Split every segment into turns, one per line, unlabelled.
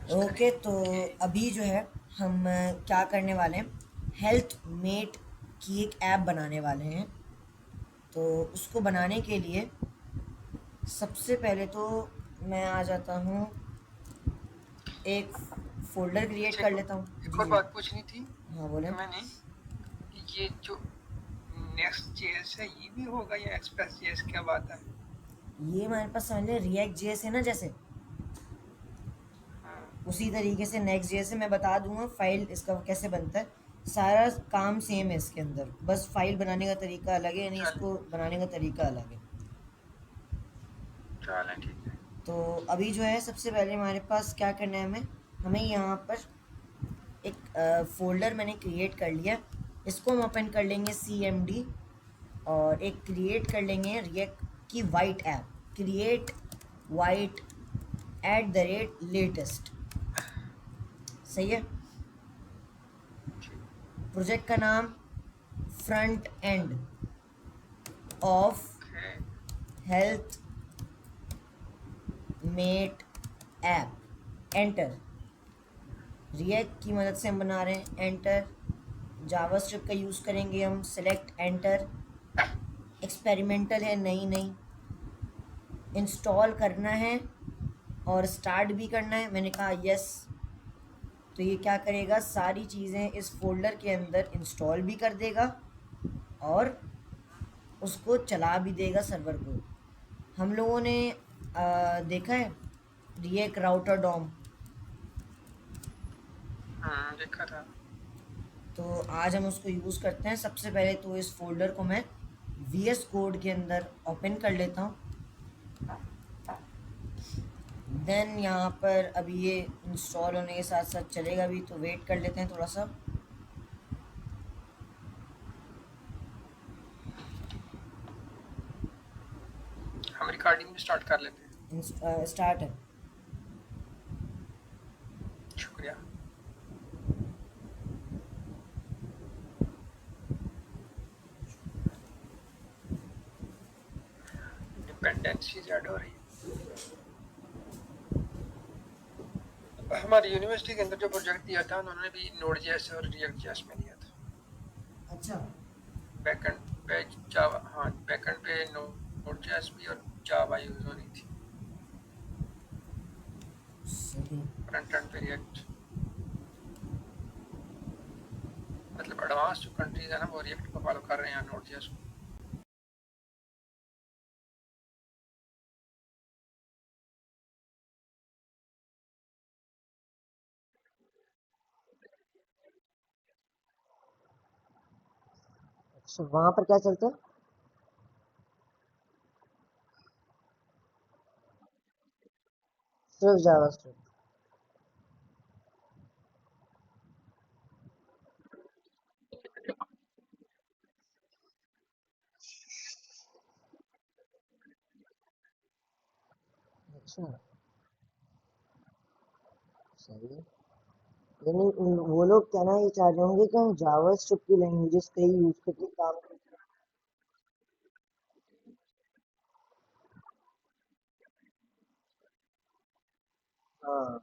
Okay, तो अभी जो है हम क्या करने वाले हैं, हेल्थ मेट की एक ऐप बनाने वाले हैं। तो उसको बनाने के लिए सबसे पहले तो मैं आ जाता हूँ, एक फ़ोल्डर क्रिएट
अच्छा,
कर लेता हूँ।
एक
जी
और
जी।
बात पूछनी थी
हाँ बोलें।
मैंने कि ये जो नेक्स्ट जेएस है ये भी होगा या एक्सप्रेस जेएस क्या बात है?
ये हमारे पास समझ लें रिएक्ट जेएस है ना, जैसे
हाँ,
उसी तरीके से नेक्स्ट जेएस है। मैं बता दूंगा फाइल इसका कैसे बनता है। सारा काम सेम है इसके अंदर, बस फाइल बनाने का तरीका अलग है, यानी
चलें
इसको बनाने का तरीका अलग है।
चलें ठीक है।
तो अभी जो है सबसे पहले हमारे पास क्या करना है, हमें हमें यहाँ पर एक फ़ोल्डर मैंने क्रिएट कर लिया। इसको हम ओपन कर लेंगे CMD, और एक क्रिएट कर लेंगे रिएक्ट की Vite app, create Vite @latest. सही है।
ठीक
प्रोजेक्ट का नाम फ्रंट एंड ऑफ
है।
Health mate app, enter. React की मदद से हम बना रहे हैं, एंटर। जावास्क्रिप्ट का यूज़ करेंगे हम, सेलेक्ट, एंटर। एक्सपेरिमेंटल है, नहीं नहीं। इंस्टॉल करना है और स्टार्ट भी करना है, मैंने कहा यस। तो ये क्या करेगा, सारी चीज़ें इस फोल्डर के अंदर इंस्टॉल भी कर देगा और उसको चला भी देगा सर्वर को। हम लोगों ने देखा है रिएक्ट राउटर डॉम।
देखा था।
तो आज हम उसको यूज़ करते हैं। सबसे पहले तो इस फोल्डर को मैं VS कोड के अंदर ओपन कर लेता हूँ। देन यहाँ पर अभी ये इंस्टॉल होने के साथ साथ चलेगा भी, तो वेट कर लेते हैं थोड़ा सा।
हम रिकॉर्डिंग भी स्टार्ट कर लेते हैं।
स्टार्ट है।
शुक्रिया। डिपेंडेंसीज ऐड हो रही है। हमारी यूनिवर्सिटी के अंदर जो प्रोजेक्ट दिया था उन्होंने भी नोड जेएस और रिएक्ट जेएस में दिया था।
अच्छा।
बैकएंड पे जावा, हाँ बैकएंड पे नोड जेएस भी और जावा यूज हो रही थी।
सही।
फ्रंट एंड पे रिएक्ट, मतलब एडवांस जो कंट्रीज है ना वो रिएक्ट को फॉलो कर रहे हैं नोड जेएस को।
अच्छा, वहाँ पर क्या चलता है? सिर्फ जावास्क्रिप्ट। अच्छा, सही है। यानी वो लोग कहना ये चाह रहे होंगे कि हम जावास्क्रिप्ट की लैंग्वेजेस का ही यूज करके काम करें। हाँ,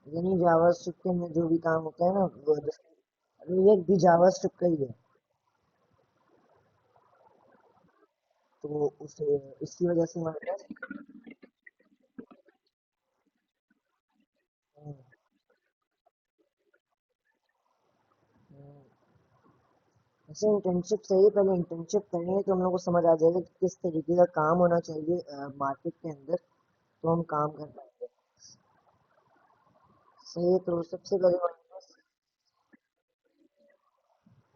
यानी जावास्क्रिप्ट के अंदर जो भी काम होता है ना, वो रिएक्ट भी जावास्क्रिप्ट का ही है। तो उसे इसकी वजह से हमारे पास हम्म, हम्म, वैसे इंटर्नशिप सही है। पहले इंटर्नशिप करेंगे तो हम लोग को समझ आ जाएगा कि किस तरीके का काम होना चाहिए मार्केट के अंदर, तो हम काम कर पाएंगे। सही है, तो सबसे पहले हमारे पास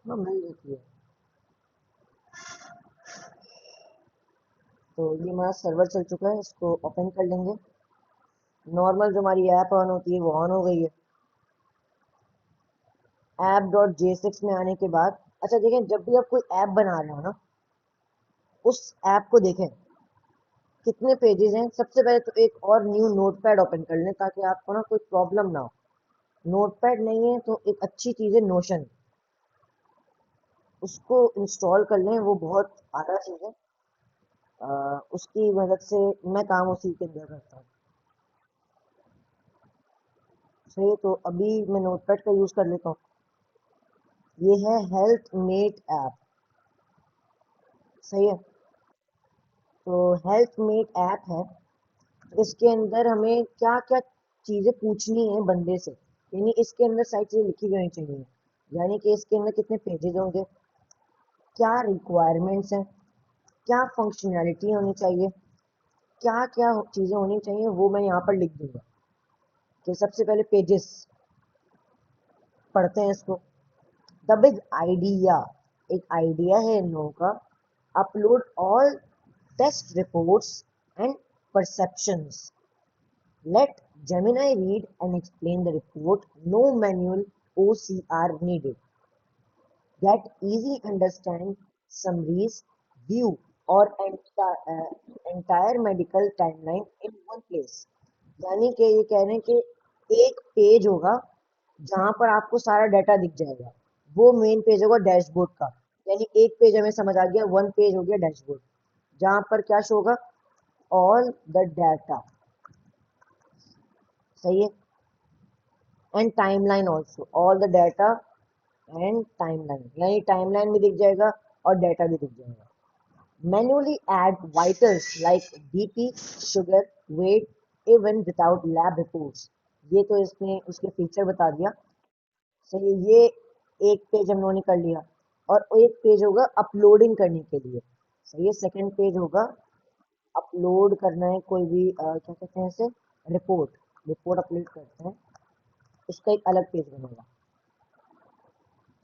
हाँ मिल जाती है। तो ये हमारा सर्वर चल चुका है, इसको ओपन कर लेंगे। नॉर्मल जो हमारी ऐप ऑन होती है वो ऑन हो गई है। app.j6 में आने के बाद, अच्छा देखें, जब भी आप कोई ऐप बना रहे हो ना, उस ऐप को देखें कितने पेजेस हैं। सबसे पहले तो एक और न्यू नोटपैड ओपन कर लें ताकि आपको ना कोई प्रॉब्लम ना हो। नोटपैड नहीं है तो एक अच्छी चीज़ है नोशन, उसको इंस्टॉल कर लें, वो बहुत आला चीज़ है। उसकी मदद से मैं काम उसी के अंदर करता हूँ। सही है, तो अभी मैं नोटपैड का यूज़ कर लेता हूँ। ये है हेल्थ मेट ऐप। सही है, तो हेल्थ मेट ऐप है। इसके अंदर हमें क्या क्या चीज़ें पूछनी है बंदे से, यानी इसके अंदर सारी चीज़ें लिखी गई चाहिए। यानी कि इसके अंदर कितने पेजेस होंगे, क्या रिक्वायरमेंट्स हैं, क्या फंक्शनैलिटी होनी चाहिए, क्या क्या चीज़ें होनी चाहिए, वो मैं यहाँ पर लिख दूंगा। कि सबसे पहले पेजेस पढ़ते हैं इसको। द बिग आइडिया, एक आइडिया है इन लोगों का। Upload all test reports and perceptions, let Gemini read and explain the report, no manual OCR needed, get easy understand summaries, view or entire medical timeline in one place। यानी कि ये कह रहे हैं कि एक पेज होगा जहां पर आपको सारा डाटा दिख जाएगा, वो मेन पेज होगा डैशबोर्ड का। यानी एक पेज हमें समझ आ गया, वन पेज हो गया डैशबोर्ड, जहां पर क्या शो होगा, ऑल द डाटा। सही है, and timeline also, all the data and timeline, यानी टाइमलाइन भी दिख जाएगा और डाटा भी दिख जाएगा। Manually add vitals like BP, sugar, weight even without lab reports. ये तो इसने उसके फीचर बता दिया। सही, ये एक पेज हम लोगों ने कर लिया। और एक पेज होगा अपलोडिंग करने के लिए। सही है, सेकंड पेज होगा अपलोड करना है कोई भी क्या कहते हैं इसे, रिपोर्ट। रिपोर्ट अपलोड करते हैं, उसका एक अलग पेज बनेगा।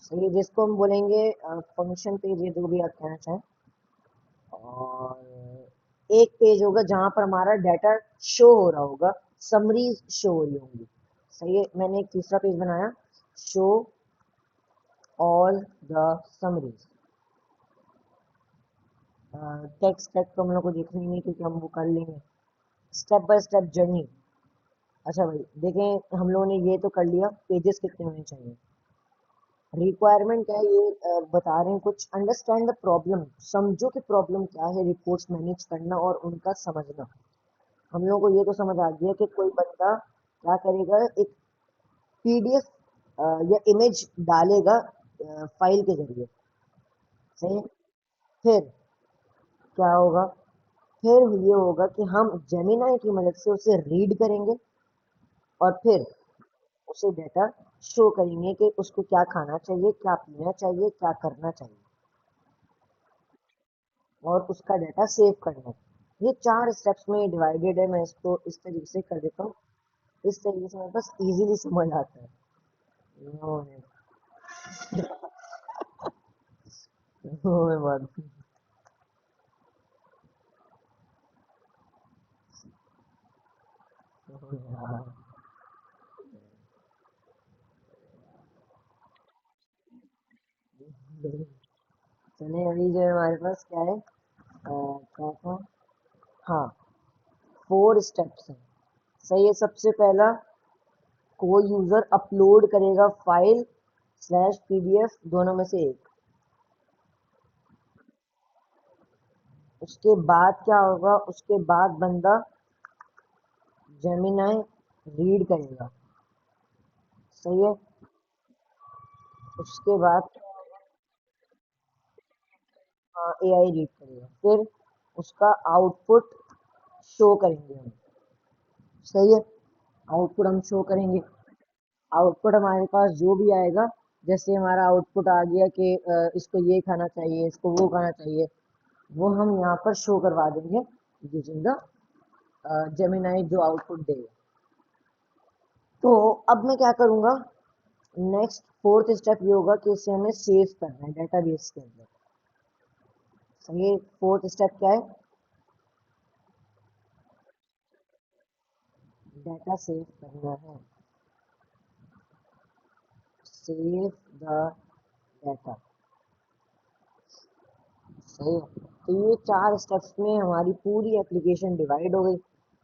सही, जिसको हम बोलेंगे फंक्शन पेज, ये जो भी आप कहना चाहें। और एक पेज होगा जहां पर हमारा डाटा शो हो रहा होगा, समरीज शो हो रही होंगी। सही है, मैंने एक तीसरा पेज बनाया, show all the summaries. Text text तो हम लोग को देखनी नहीं क्योंकि हम वो कर लेंगे। Step by step journey. अच्छा भाई देखें, हम लोगों ने ये तो कर लिया, पेजेस कितने होने चाहिए। रिक्वायरमेंट क्या है ये बता रहे हैं कुछ। अंडरस्टैंड द प्रॉब्लम, समझो कि प्रॉब्लम क्या है, रिपोर्ट्स मैनेज करना और उनका समझना। हम लोगों को ये तो समझ आ गया कि कोई बंदा क्या करेगा, एक पीडीएफ या इमेज डालेगा फाइल के जरिए। सही है? फिर क्या होगा, फिर ये होगा कि हम जेमिनाई की मदद से उसे रीड करेंगे और फिर उसे डाटा शो करेंगे कि उसको क्या खाना चाहिए, क्या पीना चाहिए, क्या करना चाहिए, और उसका डाटा सेव करना है। ये 4 स्टेप्स में डिवाइडेड है। मैं इसको इस तरीके से कर देता हूँ, इस तरीके से मेरे पास इजीली समझ आता है। नो है, नो है बात। चले, अभी जो है हमारे पास क्या है, क्या था, हाँ, 4 स्टेप्स हैं। सही है, सबसे पहला, कोई यूजर अपलोड करेगा फाइल स्लैश पीडीएफ, दोनों में से एक। उसके बाद क्या होगा, उसके बाद बंदा जेमिनाई रीड करेगा। सही है, उसके बाद एआई रीड करेगा, फिर उसका आउटपुट शो करेंगे हम। सही है, आउटपुट हम शो करेंगे। आउटपुट हमारे पास जो भी आएगा, जैसे हमारा आउटपुट आ गया कि इसको ये खाना चाहिए, इसको वो खाना चाहिए, वो हम यहाँ पर शो करवा देंगे यूजिंग द जेमिनाई जो आउटपुट देगा। तो अब मैं क्या करूँगा, नेक्स्ट फोर्थ स्टेप ये होगा कि इसे हमें सेव करना है डेटाबेस के अंदर। सही है, फोर्थ स्टेप क्या है, डाटा सेव करना है, सेव द डाटा। सही है, तो ये 4 स्टेप्स में हमारी पूरी एप्लीकेशन डिवाइड हो गई।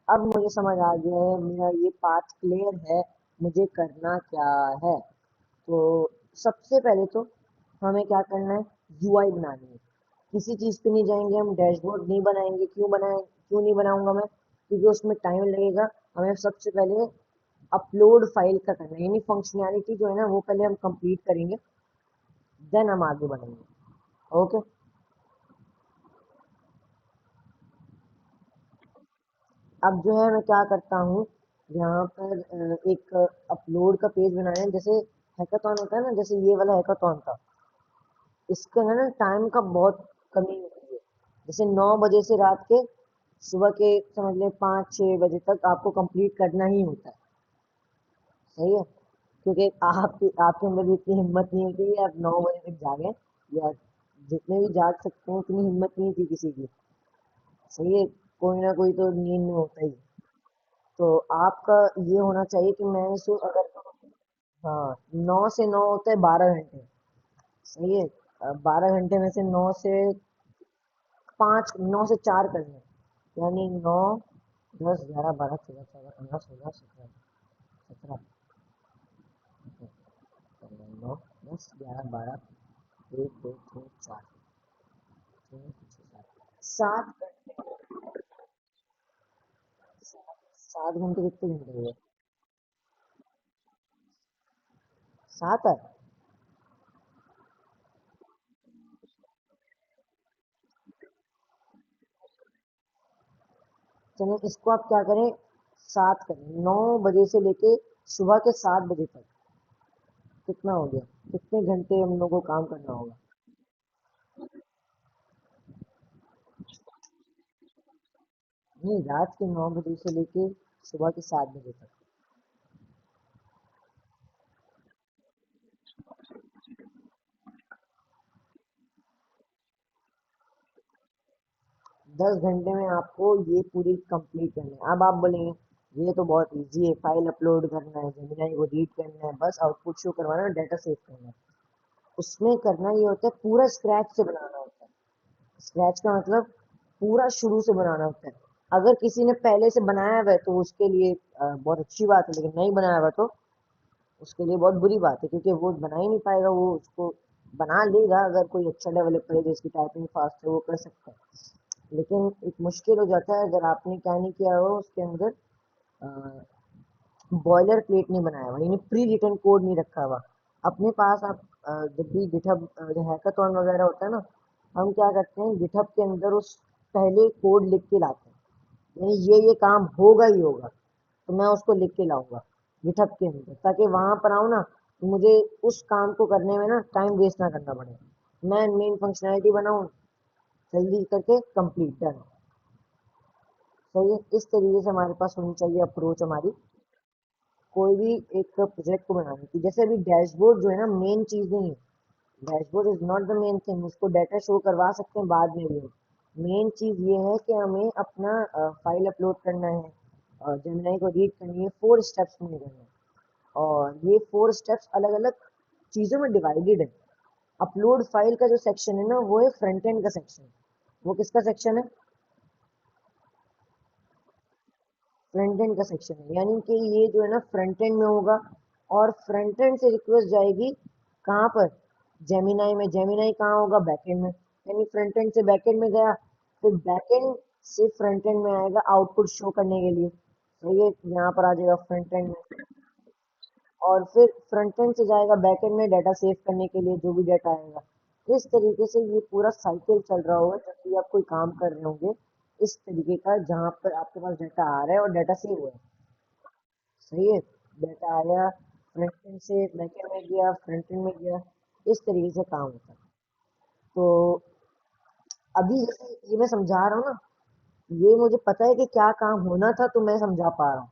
अब मुझे समझ आ गया है, मेरा ये पाथ क्लियर है, मुझे करना क्या है। तो सबसे पहले तो हमें क्या करना है, यूआई बनानी है। किसी चीज़ पे नहीं जाएंगे हम, डैशबोर्ड नहीं बनाएंगे। क्यों बनाए, क्यों नहीं बनाऊंगा मैं, क्योंकि उसमें टाइम लगेगा। हमें सबसे पहले अपलोड फाइल का करना है, यानी फंक्शनैलिटी जो है ना वो पहले हम कंप्लीट करेंगे, देन हम आगे बढ़ेंगे। ओके, अब जो है मैं क्या करता हूँ, यहाँ पर एक अपलोड का पेज बनाना है। जैसे हैकाथॉन होता है ना, जैसे ये वाला हैकाथॉन था, इसके अंदर ना टाइम का बहुत कमी होती है। जैसे 9 बजे से रात के सुबह के समझ लें 5-6 बजे तक आपको कंप्लीट करना ही होता है। सही है, क्योंकि आपके अंदर भी इतनी हिम्मत नहीं होती कि आप 9 बजे तक जागें, या जितने भी जाग सकते हैं उतनी हिम्मत नहीं थी किसी की। सही है, कोई ना कोई तो नींद में होता ही। तो आपका ये होना चाहिए कि मैं इसको अगर, हाँ, 9 से 9 होता है 12 घंटे। सही है, 12 घंटे में से 9 से 4 करने, यानी 9, 10, 11, 12, 13, 14, 15, 16, 17, 9, 10, 11, 12, 1, 2, 3, 4, 5, 6, 7, 7 घंटे कितने घंटे हुए? 7 है। चलिए इसको आप क्या करें, 7 करें, 9 बजे से लेके सुबह के 7 बजे तक, कितना हो गया? कितने घंटे हम लोगों को काम करना होगा? नहीं, रात के 9 बजे से लेके सुबह के 7 बजे तक। 10 घंटे में आपको ये पूरी कंप्लीट करनी है। अब आप बोलेंगे ये तो बहुत इजी है, फाइल अपलोड करना है, जेमिनी को रीड करना है, बस आउटपुट शो करवाना है, डाटा सेव करना है। उसमें करना ये होता है, पूरा स्क्रैच से बनाना होता है। स्क्रैच का मतलब पूरा शुरू से बनाना होता है। अगर किसी ने पहले से बनाया हुआ है तो उसके लिए बहुत अच्छी बात है, लेकिन नहीं बनाया हुआ तो उसके लिए बहुत बुरी बात है, क्योंकि वो बना ही नहीं पाएगा। वो उसको बना लेगा, अगर कोई अच्छा डेवलपर है जिसकी टाइपिंग फास्ट है वो कर सकता है, लेकिन एक मुश्किल हो जाता है अगर आपने क्या नहीं किया हो उसके अंदर, बॉयलर प्लेट नहीं बनाया हुआ, यानी प्री रिटन कोड नहीं रखा हुआ अपने पास। आप जब भी गिटहब हैकाथॉन वगैरह होता है ना, हम क्या करते हैं गिटहब के अंदर उस पहले कोड लिख के लाते हैं, यानी ये काम होगा ही होगा, तो मैं उसको लिख के लाऊंगा गिटहब के अंदर, ताकि वहां पर आऊँ ना तो मुझे उस काम को करने में ना टाइम वेस्ट ना करना पड़े, मैं मेन फंक्शनैलिटी बनाऊँ, जल्दी करके कंप्लीट डन। सही है, इस तरीके से हमारे पास होनी चाहिए अप्रोच हमारी, कोई भी एक प्रोजेक्ट को बनाने की। जैसे अभी डैशबोर्ड जो है ना मेन चीज नहीं है, dashboard is not the main thing, उसको डाटा शो करवा सकते हैं बाद में भी। मेन चीज ये है कि हमें अपना फाइल अपलोड करना है और जेमिनी को रीड करनी है, 4 स्टेप्स में करना है, और ये 4 स्टेप्स अलग अलग चीजों में डिवाइडेड है। अपलोड फाइल का जो सेक्शन है ना वो है फ्रंट एंड का सेक्शन। वो किसका सेक्शन है? फ्रंट एंड का सेक्शन है, यानी कि ये जो है ना फ्रंट एंड में होगा, और फ्रंट एंड से रिक्वेस्ट जाएगी कहाँ पर? जेमिनाई में। जेमिनाई कहाँ होगा? बैक एंड में, यानी फ्रंट एंड से बैक एंड में गया, फिर बैक एंड से फ्रंट एंड में आएगा आउटपुट शो करने के लिए। तो ये यहाँ पर आ जाएगा फ्रंट एंड में, और फिर फ्रंट एंड से जाएगा बैक एंड में डाटा सेव करने के लिए, जो भी डाटा आएगा। इस तरीके से ये पूरा साइकिल चल रहा होगा जब भी आप कोई काम कर रहे होंगे, इस तरीके का, जहाँ पर आपके पास डाटा आ रहा है और डाटा सेव हो रहा है। सही है, डाटा आया, फ्रंट एंड से बैक एंड में गया, फ्रंट एंड में गया, इस तरीके से काम होता है। तो अभी जैसे ये मैं समझा रहा हूँ ना, ये मुझे पता है कि क्या काम होना था, तो मैं समझा पा रहा हूँ।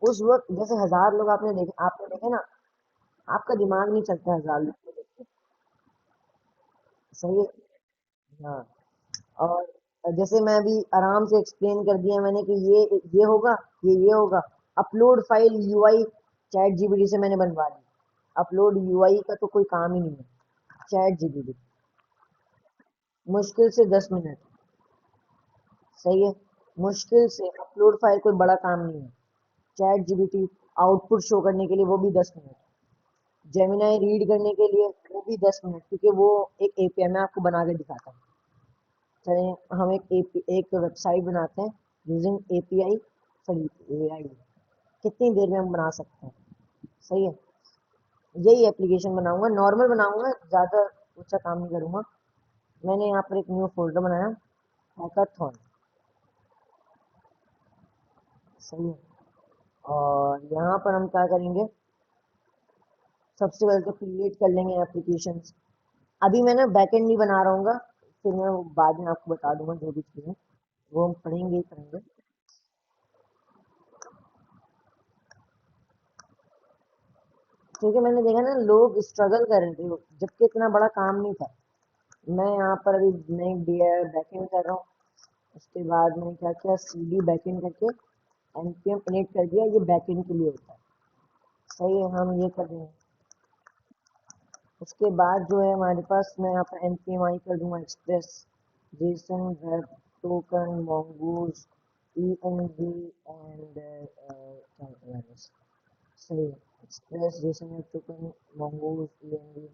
उस वक्त जैसे 1000 लोग आपने देखे ना, आपका दिमाग नहीं चलता 1000 लोग को देख के। सही है, हाँ। और जैसे मैं अभी आराम से एक्सप्लेन कर दिया मैंने कि ये होगा, ये होगा। Upload file UI chat GPT से मैंने बनवा ली। अपलोड यूआई का तो कोई काम ही नहीं है, चैट जीपीटी, मुश्किल से 10 मिनट। सही है, मुश्किल से अपलोड फाइल कोई बड़ा काम नहीं है। चैट जीपीटी आउटपुट शो करने के लिए वो भी 10 मिनट, जेमिनाई रीड करने के लिए वो भी 10 मिनट, क्योंकि वो एक एपीआई मैं आपको बना के दिखाता हूँ। चलिए हम एक वेबसाइट बनाते हैं यूजिंग एपीआई, सॉरी एआई। कितनी देर में हम बना सकते हैं। सही है, यही एप्लीकेशन बनाऊंगा, नॉर्मल बनाऊंगा, ज़्यादा ऊंचा काम नहीं करूंगा। मैंने यहाँ पर एक न्यू फोल्डर बनाया, हैकाथॉन। सही है, और यहाँ पर हम क्या करेंगे, सबसे पहले तो क्रिएट कर लेंगे एप्लीकेशन। अभी मैं ना बैकएंड नहीं बना रहा हूँ, फिर मैं वो बाद में आपको बता दूंगा जो भी चीज़ें वो हम पढ़ेंगे ही पढ़ेंगे। क्योंकि मैंने देखा ना लोग स्ट्रगल कर रहे थे, जबकि इतना बड़ा काम नहीं था। मैं यहाँ पर अभी नई बैकएंड कर रहा हूँ। उसके बाद मैंने क्या किया, CD बैकएंड करके npm init कर दिया, ये बैकएंड के लिए होता है। सही है, हम ये कर देंगे। उसके बाद जो है हमारे पास, मैं यहाँ पर npm आई कर दूंगा, express Jason web token mongoose env and क्या, सही है, express Jason web token mongoose env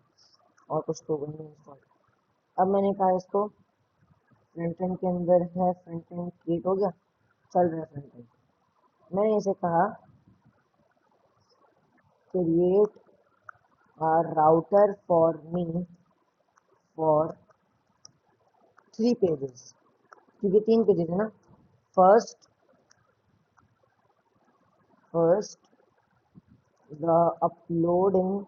और कुछ टोकन में इंस्टॉल। अब मैंने कहा इसको फ्रंट एंड के अंदर है, फ्रंट एंड क्रिएट हो गया, चल रहा है फ्रंट एंड। मैंने इसे कहा create a router for me for 3 pages, क्योंकि 3 पेजेस है ना। First first the uploading.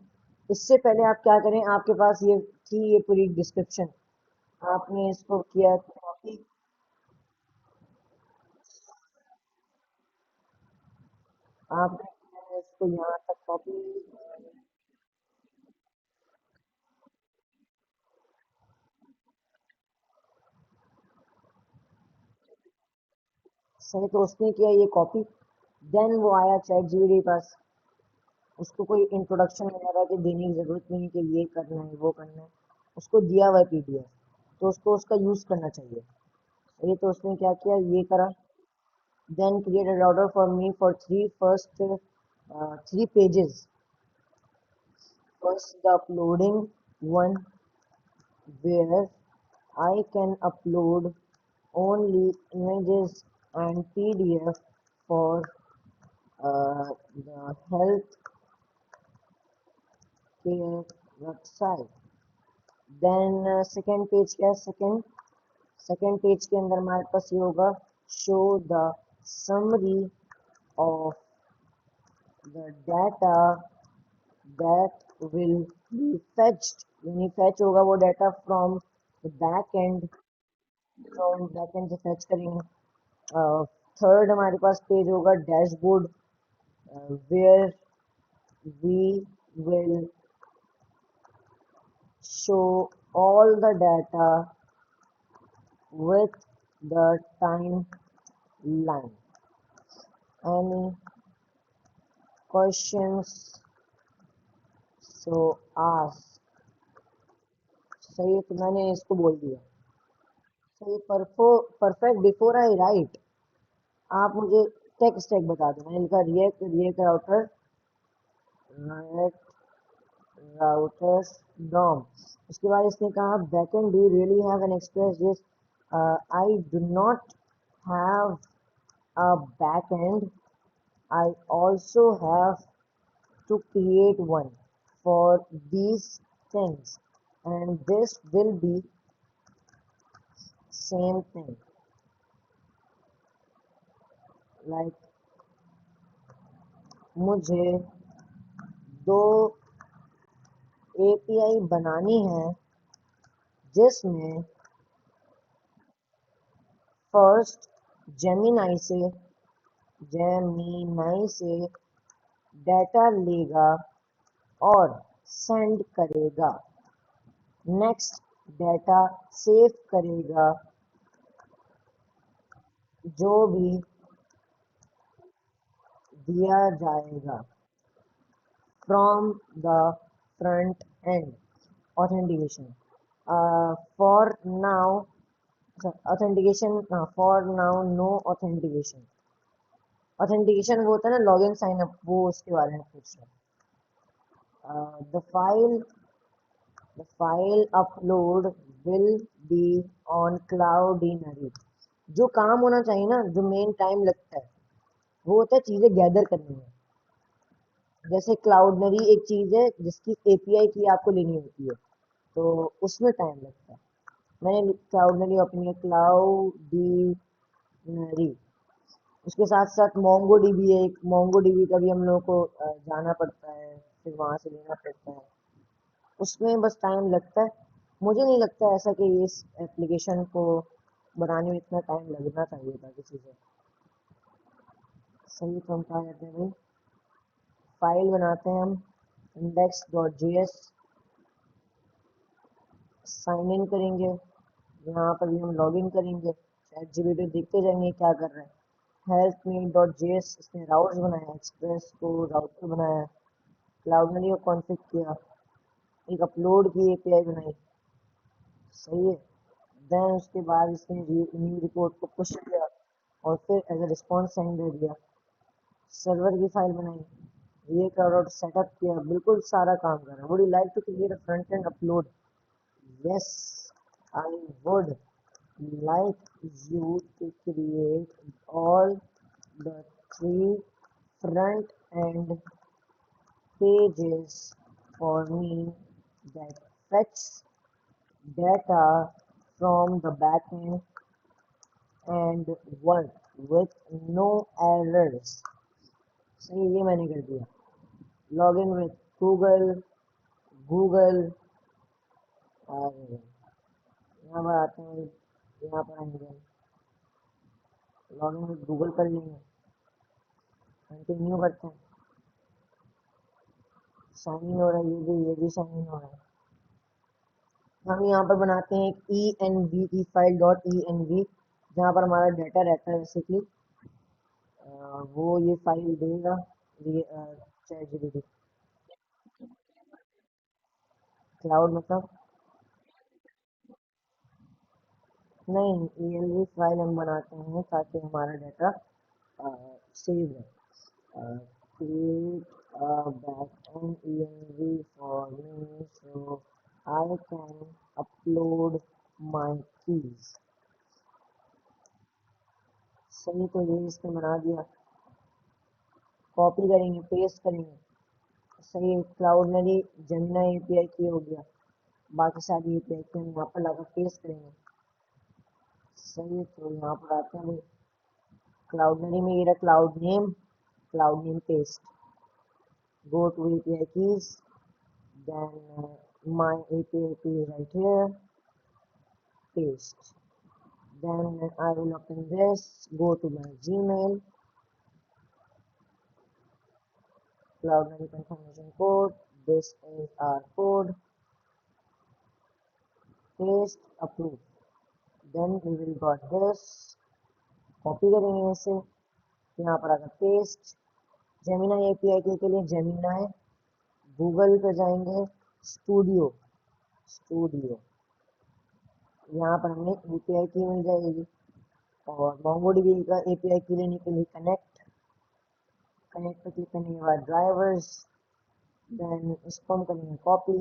इससे पहले आप क्या करें, आपके पास ये थी ये पूरी डिस्क्रिप्शन, आपने इसको किया कॉपी, आपने किया इसको यहाँ तक कॉपी। सही, तो उसने किया ये कॉपी, देन वो आया चैट जीपीटी के पास। उसको कोई इंट्रोडक्शन वगैरह की देने की ज़रूरत नहीं कि ये करना है वो करना है, उसको दिया हुआ है PDF, तो उसको उसका यूज़ करना चाहिए। ये तो उसने क्या किया, ये करा, then create a router for me for three pages. First the uploading one, where I can upload only images and PDF for the health care website. Then second page क्या है, सेकेंड पेज के अंदर हमारे पास ये होगा, show the summary of the data that will be fetched, यानी fetch होगा वो data from back end, from back end से फेच करेंगे। थर्ड हमारे पास पेज होगा dashboard, where we will show all the data with the timeline. Any questions? So ask. सही है, तो मैंने इसको बोल दिया। सही, परफेक्ट बिफोर आई राइट, आप मुझे टेक स्टैक बता दो। मैंने लिखा रिएक्ट राउटर राउटर्स डॉम। उसके बाद इसने कहा backend, do really have an express this, I do not have a backend. I also have to create one for these things, and this will be same thing, like मुझे 2 API बनानी है, जिसमें first Gemini से data लेगा और send करेगा, next data save करेगा जो भी दिया जाएगा from the front end. Authentication for now, authentication for now no authentication. Authentication वो होता है ना, लॉगिन साइन अप, वो उसके बारे में पूछ रहा है। The file upload will be on Cloudinary. जो काम होना चाहिए ना, जो मेन टाइम लगता है, वो होता है चीज़ें गैदर करने में। जैसे क्लाउडनरी एक चीज़ है जिसकी एपीआई की आपको लेनी होती है, तो उसमें टाइम लगता है। मैंने क्लाउडनरी ओपन किया, क्लाउडीनरी। उसके साथ साथ मोंगो डीबी है, एक मोंगो डीबी का भी हम लोग को जाना पड़ता है, फिर वहाँ से लेना पड़ता है। उसमें बस टाइम लगता है। मुझे नहीं लगता ऐसा कि इस एप्लीकेशन को बनाने में इतना टाइम लगना चाहिए था किसी से। सही, तो हम क्या करते हैं भाई, फाइल बनाते हैं हम index dot J S, sign in करेंगे, यहाँ पर भी हम लॉग इन करेंगे, चैट जीपीटी देखते जाएंगे क्या कर रहे हैं। Help me dot J S, इसने राउट्स बनाया, एक्सप्रेस को राउटर बनाया, क्लाउडनरी को कॉन्फ़िग किया, एक अपलोड की एपीआई बनाई। सही है। देन उसके बाद इसने न्यू रिपोर्ट को पुश किया और फिर एज ए रिस्पॉन्स सेंड दे दिया, सर्वर की फाइल बनाई, रिएक्ट राउटर सेटअप किया, बिल्कुल सारा काम कर रहा है। Would you like to create a front end upload? Yes, I would like you to create all the three front end pages for me that fetch data from the backend and work with no errors. सही, ये मैंने कर दिया। Log in with Google, Google, और यहाँ पर आते हैं, यहाँ पर आएंगे, लॉग इन विथ गूगल कर लेंगे, कंटिन्यू करते हैं, साइन इन हो रहा है, ये भी साइन इन हो रहा है। हम यहाँ पर बनाते हैं एक ई एन वी की file, dot E N V, जहाँ पर हमारा डाटा रहता है बेसिकली। वो ये फाइल देगा, ये चैट जीपीटी। क्लाउड मतलब नहीं, ई एन वी फाइल हम बनाते हैं ताकि हमारा डाटा सेव है। Create a backend env for me so I can upload my keys। सही, तो ये इसने बना दिया। कॉपी करेंगे, पेस्ट करेंगे। सही है, क्लाउडनरी जेमिना एपीआई की हो गया, बाकी सारी एपीआई की हम यहाँ पर लाकर पेस्ट करेंगे। सही है, तो यहाँ पर आते हैं भाई, क्लाउडनरी में ये रहा cloud name paste, go to API keys, then my API key is right here, paste. Then I will open this, go to my Gmail, Cloudnary confirmation code, this is our code, paste, approve. Then we will got this, copy करेंगे इसे, यहाँ पर आकर paste, जेमिना API के लिए जेमिना है, Google पे जाएंगे, स्टूडियो, स्टूडियो, यहाँ पर हमें एपीआई की मिल जाएगी। और मोंगोडीबी का एपीआई की लेने के लिए कनेक्ट, कनेक्ट पे क्लिक करने के बाद ड्राइवर्स, देन इसको हम करेंगे कॉपी,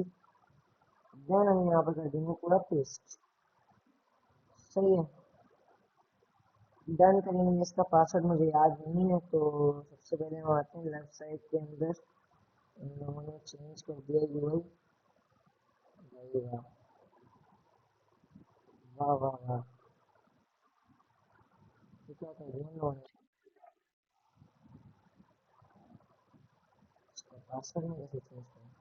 देन हम यहाँ पर कर देंगे पूरा पेस्ट। सही है, डन करेंगे। इसका पासवर्ड मुझे याद नहीं है, तो सबसे पहले हम आते हैं लेफ्ट साइड के अंदर, इन लोगों ने चेंज कर दिया यूआई। वाह वाह वाह, ये क्या कर दिया इन लोगों ने, इसका पासवर्ड में कैसे चेंज करें।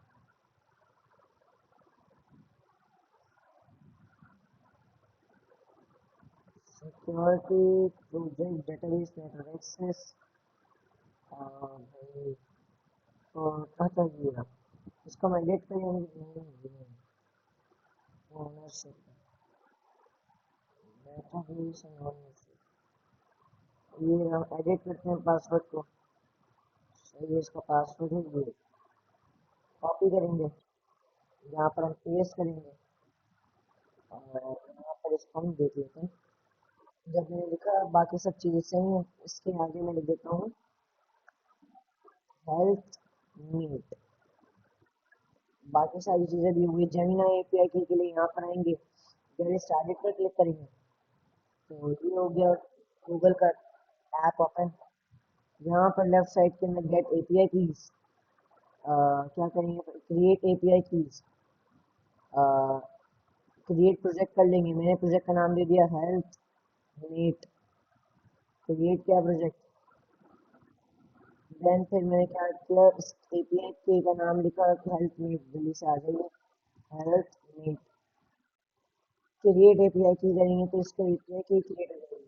Security project database network access, भाई तो क्या चाहिए, इसको मैं एडिट करेंगे, ओनरशिप, डेटाबेस एंड ओनरशिप, ये हम एडिट करते हैं पासवर्ड को। सही है, इसका पासवर्ड है ये, कॉपी करेंगे, यहाँ पर हम पेस्ट करेंगे, और यहाँ पर इसको हम देख लेते हैं। जब मैंने लिखा बाकी सब चीज़ें सही हैं, इसके आगे मैं लिख देता हूँ हेल्थ मीट, बाकी सारी चीज़ें भी होंगी। जेमिना एपीआई के लिए यहाँ पर आएंगे, गेट स्टार्टेड पर क्लिक करेंगे, तो ये हो गया गूगल का ऐप ओपन। यहाँ पर लेफ्ट साइड के अंदर गेट एपीआई कीज, क्या करेंगे, create API keys, create project कर लेंगे। मैंने प्रोजेक्ट का नाम दे दिया हेल्थ नीट। क्रिएट किया प्रोजेक्ट, देन फिर मैंने क्या किया, इस एपीआई के का नाम लिखा हेल्थ नीट, जल्दी से आ जाइए, हेल्थ नीट। क्रिएट एपीआई की करेंगे तो इसका एपीआई की क्रिएट हो जाएगी।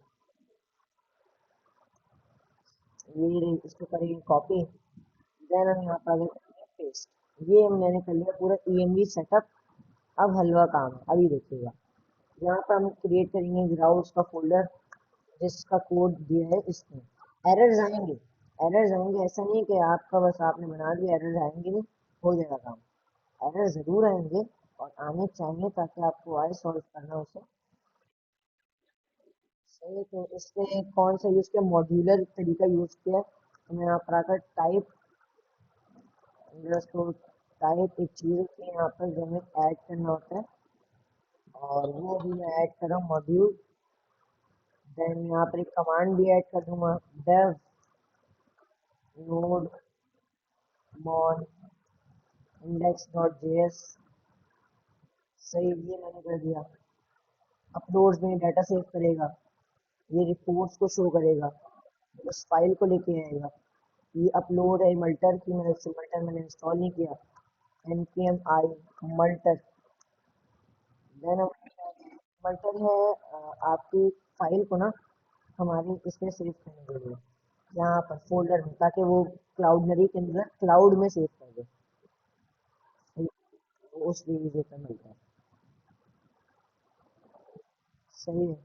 ये इसको करेंगे कॉपी, देन हम यहाँ पर आगे करेंगे पेस्ट। ये मैंने कर लिया पूरा ईएनवी सेटअप। अब हलवा काम है, अभी देखिएगा। यहाँ पर हम क्रिएट करेंगे ग्राउंड्स का फोल्डर जिसका कोड दिया है इसमें। एरर्स आएंगे, एरर्स आएंगे, ऐसा नहीं है कि आपका बस आपने बना दिया एरर्स आएंगे नहीं, हो जाएगा काम। एरर जरूर आएंगे और आने चाहिए ताकि आपको आए सॉल्व करना उसे। सही है, तो इसमें कौन सा यूज़ किया, मॉड्यूलर तरीका यूज़ किया। तो मैं यहाँ पर आकर टाइप अंडरस्कोर टाइप एक चीज़ होती है यहाँ पर जो हमें ऐड करना होता है, और वो भी मैं ऐड कर रहा हूँ मॉड्यूल। देन यहाँ पर एक कमांड भी ऐड कर दूंगा, dev node mon index.js। सही, ये मैंने कर दिया। अपलोड्स में डाटा सेव करेगा, ये रिपोर्ट्स को शो करेगा, उस फाइल को लेके आएगा। ये अपलोड है मल्टर की मदद से, मल्टर मैंने इंस्टॉल नहीं किया, npm i मल्टर। देन मल्टर है आपकी फाइल को ना हमारे इसमें सेव करने के लिए, यहाँ पर फोल्डर में, ताकि वो क्लाउडनरी के अंदर क्लाउड में सेव कर दे, उस वीडियो पर मिलता है। सही है,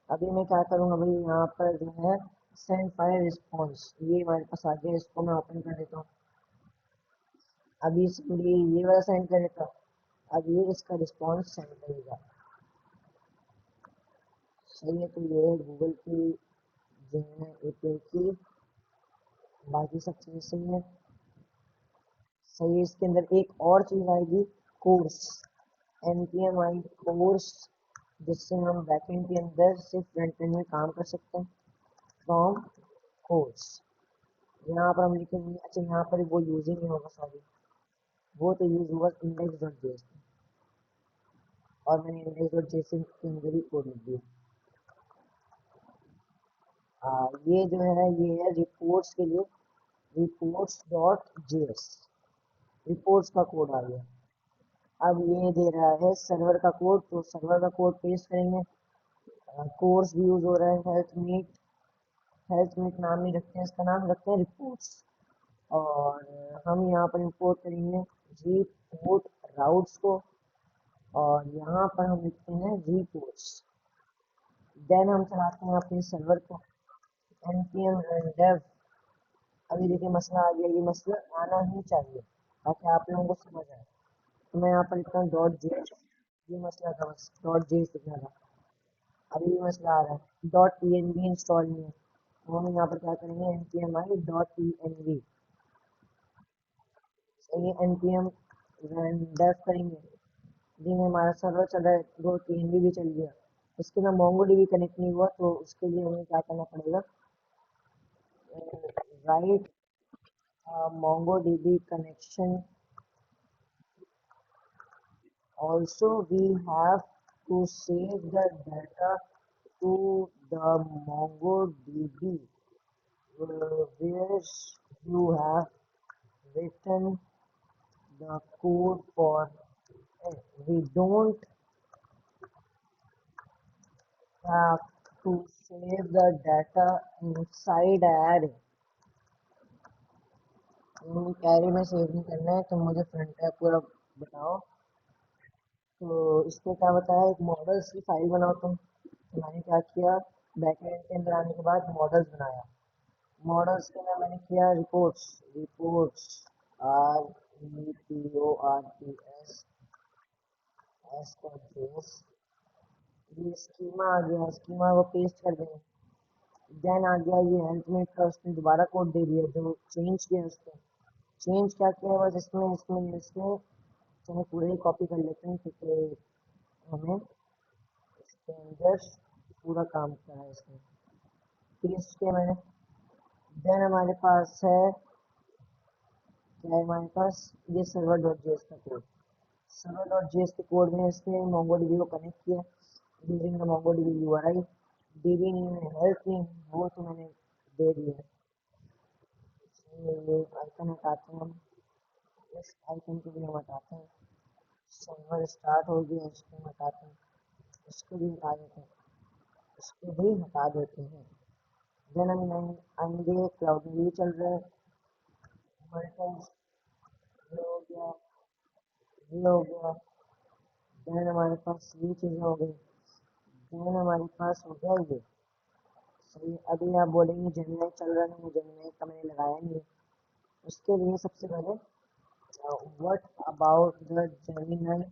अभी मैं क्या करूँगा भाई, यहाँ पर जो है सेंड फाइल रिस्पॉन्स, ये हमारे पास आ गया, इसको मैं ओपन कर देता हूँ। अभी ये वाला सेंड कर देता हूँ, अब ये इसका रिस्पॉन्स सेंड करेगा। सही है, तो ये है गूगल की जो है एपीआई की, बाकी सब चीज़ सही है। सही है, इसके अंदर एक और चीज़ आएगी, कोर्स, npm i कोर्स, जिससे हम बैकएंड के अंदर सिर्फ फ्रंट एंड में काम कर सकते हैं, फ्रॉम कोर्स। यहाँ पर हम लिखेंगे, अच्छा यहाँ पर वो यूजिंग नहीं होगा, सॉरी, वो तो यूज होगा इंडेक्स डॉट जेएस में, और मैंने इंडेक्स डॉट जेएस के अंदर ही कोड लिख दिया। ये जो है ये है रिपोर्ट्स के लिए, रिपोर्ट्स डॉट जेएस, रिपोर्ट्स का कोड आ गया। अब ये दे रहा है सर्वर का कोड, तो सर्वर का कोड पेस्ट करेंगे। कोर्स भी यूज हो रहा है, हेल्थ मीट, हेल्थ मीट नाम नहीं रखते हैं, इसका नाम रखते हैं रिपोर्ट्स। और हम यहाँ पर इंपोर्ट करेंगे रिपोर्ट राउट्स को, और यहाँ पर हम लिखते हैं रिपोर्ट्स। देन हम चलाते हैं अपने सर्वर को, npm run dev। अभी देखिए मसला आ गया, ये मसला आना ही चाहिए ताकि आप लोगों को समझ आए। तो मैं यहाँ पर लिखता हूँ डॉट जे, ये मसला था, बस डॉट जे लिखना था। अभी भी मसला आ रहा है, dot E N V install नहीं है, तो हम यहाँ पर क्या करेंगे, N P M I dot E N V. ये N P M run dev करेंगे, जी में हमारा सर्वर चल रहा है, डॉट ई एन वी भी चल गया। इसके ना मोंगो डीबी कनेक्ट नहीं हुआ, तो उसके लिए हमें क्या करना पड़ेगा, right Mongo dB connection. Also, we have to save the data to the MongoDB, where you have written the code for it. We don't have to save the data inside array। array में save नहीं करना है, तो मुझे front का पूरा बताओ। तो इसमें क्या बताया, एक मॉडल्स की फाइल बनाओ तुम। तो मैंने क्या किया, बैकएंड के अंदर आने के बाद मॉडल्स बनाया। मॉडल्स के अंदर मैंने किया reports, reports R E P O R T S S का जेएस। ये स्कीमा आ गया, स्कीमा वो पेस्ट कर देंगे। देन आ गया ये हेल्थ में का, उसने दोबारा कोड दे दिया जो चेंज किया उसने। चेंज क्या किया, बस इसमें इसमें इसमें चलो पूरे ही कॉपी कर लेते हैं क्योंकि हमें इसके अंदर पूरा काम करा है इसमें। पेस्ट किया मैंने, देन हमारे पास है क्या है, हमारे पास ये सर्वर डॉट जेएस का कोड। सर्वर डॉट जेएस के कोड में इसने मोंगोडीबी को कनेक्ट किया using the MongoDB URL. DB name है हेल्प नेम, वो तो मैंने दे दिया। ये आइकन हटाते हैं हम, इस आइकन को भी हम हटाते हैं। सर्वर स्टार्ट हो गया, इसको हटाते हैं, इसको भी हटा देते हैं, इसको भी हटा देते हैं। देन हम आएंगे क्लाउड में, चल रहा है मल्टीपल, ये हो गया, ये हो गया। देन हमारे पास ये चीज़ें हो गई। देन हमारे पास हो गया ये सही। अभी आप बोलेंगे जेमिनाई चल रहा नहीं है, जेमिनाई का मैंने लगाया नहीं है। उसके लिए सबसे पहले what about the Gemini,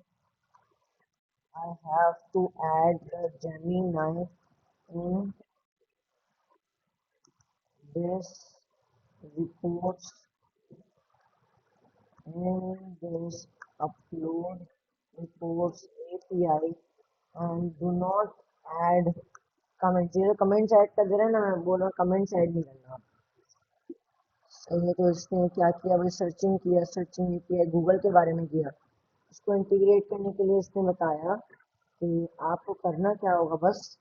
I have to add the Gemini in this reports, in this upload reports API, and do not add comments। ये कमेंट्स ऐड कर दे रहे हैं ना, मैं बोल रहा हूँ कमेंट्स ऐड नहीं करना। सही है, तो इसने क्या किया, भाई सर्चिंग किया, सर्चिंग एपीआई गूगल के बारे में किया। इसको इंटीग्रेट करने के लिए इसने बताया कि आपको करना क्या होगा, बस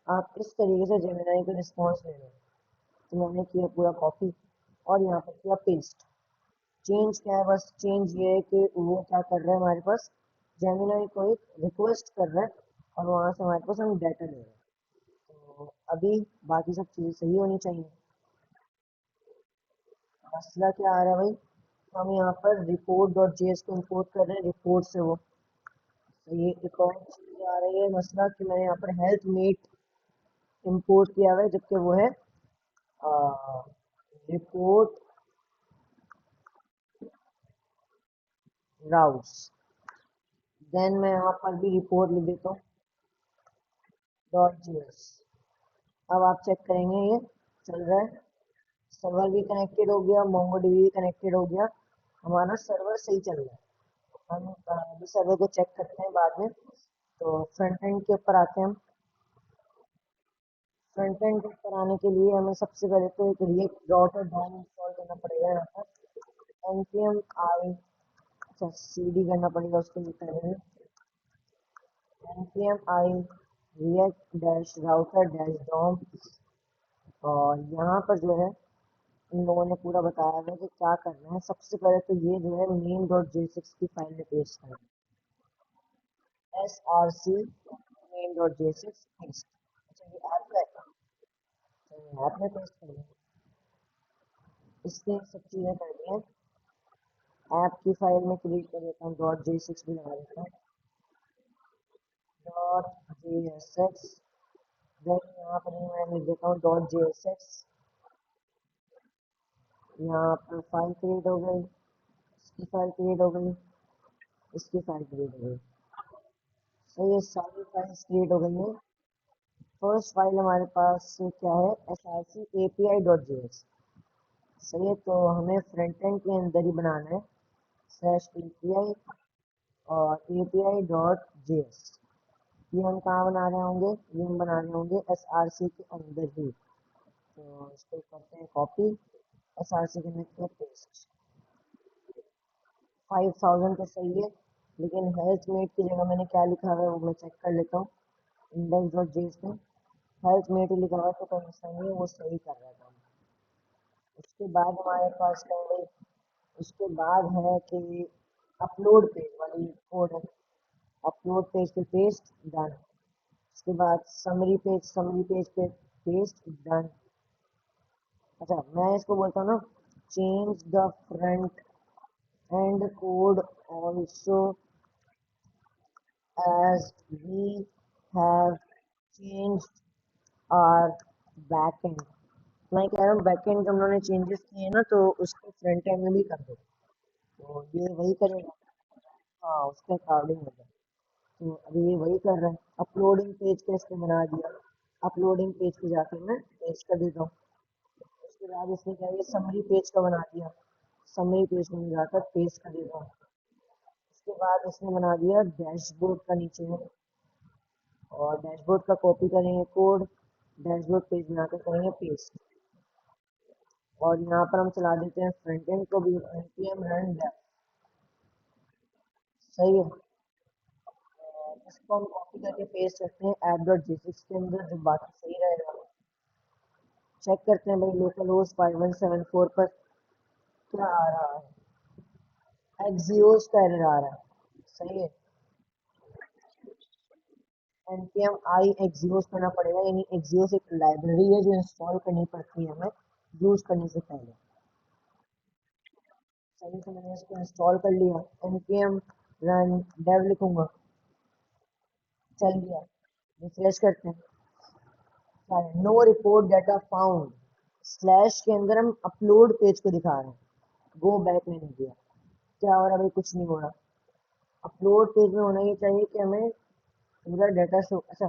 आप इस तरीके से जेमिनाई का रिस्पॉन्स ले लो। तो मैंने किया पूरा कॉपी और यहाँ पर किया पेस्ट। चेंज क्या है, बस चेंज ये है कि वो क्या कर रहा है, हमारे पास जेमिनाई को एक रिक्वेस्ट कर रहा है और वहाँ से हमारे पास हम डाटा ले रहे हैं। तो अभी बाकी सब चीज़ें सही होनी चाहिए। मसला क्या आ रहा है भाई, हम यहाँ पर रिपोर्ट डॉट जेएस को इम्पोर्ट कर रहे हैं रिपोर्ट से वो। तो ये एक और चीज़ आ रही है मसला कि मैंने यहाँ पर हेल्थ मीट इम्पोर्ट किया हुआ है, जबकि वो है रिपोर्ट राउट्स। देन मैं यहाँ पर भी रिपोर्ट लिख देता हूँ डॉट जेएस। अब आप चेक करेंगे ये चल रहा है, सर्वर भी कनेक्टेड हो गया, मोंगोडीबी भी कनेक्टेड हो गया, हमारा सर्वर सही चल रहा है। हम अभी सर्वर को चेक करते हैं बाद में। तो फ्रंट एंड के ऊपर आते हैं हम। फ्रंट एंड के ऊपर आने के लिए हमें सबसे पहले तो एक रिएक्ट राउटर डॉम इंस्टॉल करना पड़ेगा। यहाँ पर npm i, अच्छा cd करना पड़ेगा उसके लिए पहले npm i react dash router dash dom। और यहाँ पर जो है इन लोगों ने पूरा बताया है कि क्या करना है। सबसे पहले तो ये जो है मेन डॉट जे6 की फाइल में पेस्ट करना है, src मेन डॉट जे6 पेस्ट। अच्छा ये ऐप का है, तो ऐप में पेस्ट करना है। इसने सब चीज़ें कर दी हैं। ऐप की फाइल में क्लिक कर देता हूँ, डॉट जे6 भी लगा देता हूँ, डॉट जे6। देन यहाँ पर मैं लिख देता हूँ डॉट जे6। यहाँ पर फाइल क्रिएट हो गई, इसकी फाइल क्रिएट हो गई, इसकी फाइल क्रिएट हो गई। तो ये सारी फाइल्स क्रिएट हो गई हैं। फर्स्ट फाइल हमारे पास क्या है, src api डॉट जेएस। सही है, तो हमें फ्रंट एंड के अंदर ही बनाना है स्लैश api और api डॉट जेएस। ये हम कहाँ बना रहे होंगे, ये हम बना रहे होंगे src के अंदर ही। तो इसको करते हैं कॉपी, src के अंदर पेस्ट। 5000 तो सही है, लेकिन हेल्थ मेट की जगह मैंने क्या लिखा हुआ है वो मैं चेक कर लेता हूँ। इंडेक्स डॉट जेएस में हेल्थ मेट ही लिखा हुआ है, तो कोई मसला नहीं है, वो सही कर रहा था। उसके बाद हमारे पास क्या है, उसके बाद है कि अपलोड पेज वाली कोड है। अपलोड पेज पे पेस्ट डन। उसके बाद समरी पेज पे पेस्ट डन। अच्छा मैं इसको बोलता हूँ ना, change the front and code also as we have changed our backend। मैं कह रहा हूँ बैकएंड जब उन्होंने चेंजेस किए हैं ना, तो उसको फ्रंट एंड में भी कर दो, तो ये वही करेगा। हाँ उसके अकॉर्डिंग होगा। तो अभी ये वही कर रहा है। अपलोडिंग पेज का इसने बना दिया, अपलोडिंग पेज पे जाकर मैं पेस्ट कर देता हूँ। उसके बाद इसने क्या है, समरी पेज का बना दिया, समरी पेज में जाकर पेस्ट कर देता हूँ। उसके बाद इसने बना दिया डैशबोर्ड का नीचे में, और डैशबोर्ड का कॉपी करेंगे कोड, डैशबोर्ड पेज बनाकर करेंगे पेस्ट। और यहाँ पर हम चला देते हैं फ्रंट एंड को भी npm run dev। सही है। इसको हम कॉपी करके पेस्ट करते हैं app.j6 के अंदर, जो बाकी सही रहेगा। चेक करते हैं भाई लोकल होस्ट 5174 पर क्या आ रहा है। एक्सियोस का एरर आ रहा है। सही है। npm i एक्सियोस करना पड़ेगा, यानी एक्सियोस एक लाइब्रेरी है जो इंस्टॉल करनी पड़ती है हमें यूज करने से पहले। सही, तो मैंने इसको इंस्टॉल कर लिया। npm run dev लिखूंगा, चल गया। रिफ्रेश करते हैं। No report data found, slash के अंदर हम अपलोड पेज को दिखा रहे हैं, गो बैक मैंने दिया। क्या हो रहा है भाई? कुछ नहीं हो रहा। अपलोड पेज में होना ये चाहिए कि हमें पूरा डाटा शो। अच्छा,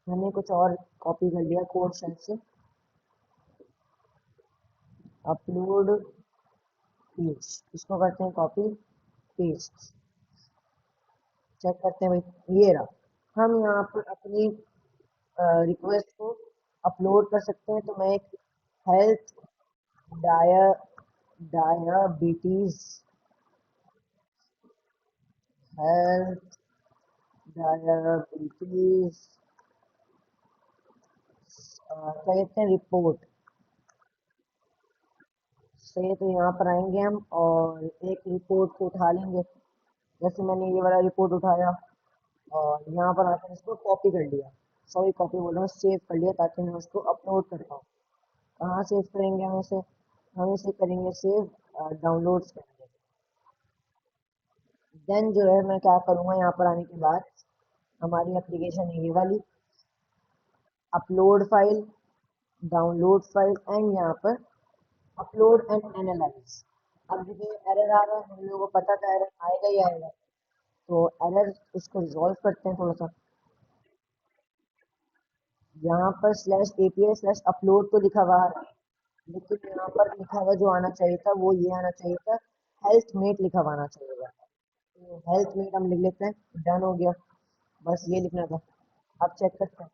मैंने कुछ और कॉपी कर लिया कोड शायद से। अपलोड पेज, इसको करते हैं कॉपी पेस्ट। चेक करते हैं भाई, ये रहा। हम यहाँ पर अपनी रिक्वेस्ट को अपलोड कर सकते हैं। तो मैं एक हेल्थ डाया डायबिटीज हेल्थ डायबिटीज क्या कहते हैं, रिपोर्ट। सही, तो यहाँ पर आएंगे हम और एक रिपोर्ट को उठा लेंगे। जैसे मैंने ये वाला रिपोर्ट उठाया और यहाँ पर आकर इसको कॉपी कर लिया। सॉरी, कॉपी बोल रहा हूँ, सेव कर लिया ताकि मैं उसको अपलोड कर पाऊँ। कहाँ सेव करेंगे हम इसे करेंगे सेव डाउनलोड्स करेंगे। देन जो है मैं क्या करूँगा, यहाँ पर आने के बाद हमारी एप्लीकेशन है ये वाली, upload file, download file and यहाँ पर अपलोड एंड एनालाइज। अब देखिए एरर आ रहा है, हम लोगों को पता था एरर आएगा ही आएगा। तो एरर इसको रिजॉल्व करते हैं थोड़ा सा। यहाँ पर स्लैश एपीआई स्लैश अपलोड तो लिखा हुआ है, लेकिन यहाँ पर लिखा हुआ जो आना चाहिए था वो ये आना चाहिए था, हेल्थ मेट लिखा हुआ आना चाहिए। तो हेल्थ मेट हम लिख लेते हैं, डन हो गया। बस ये लिखना था। अब चेक करते हैं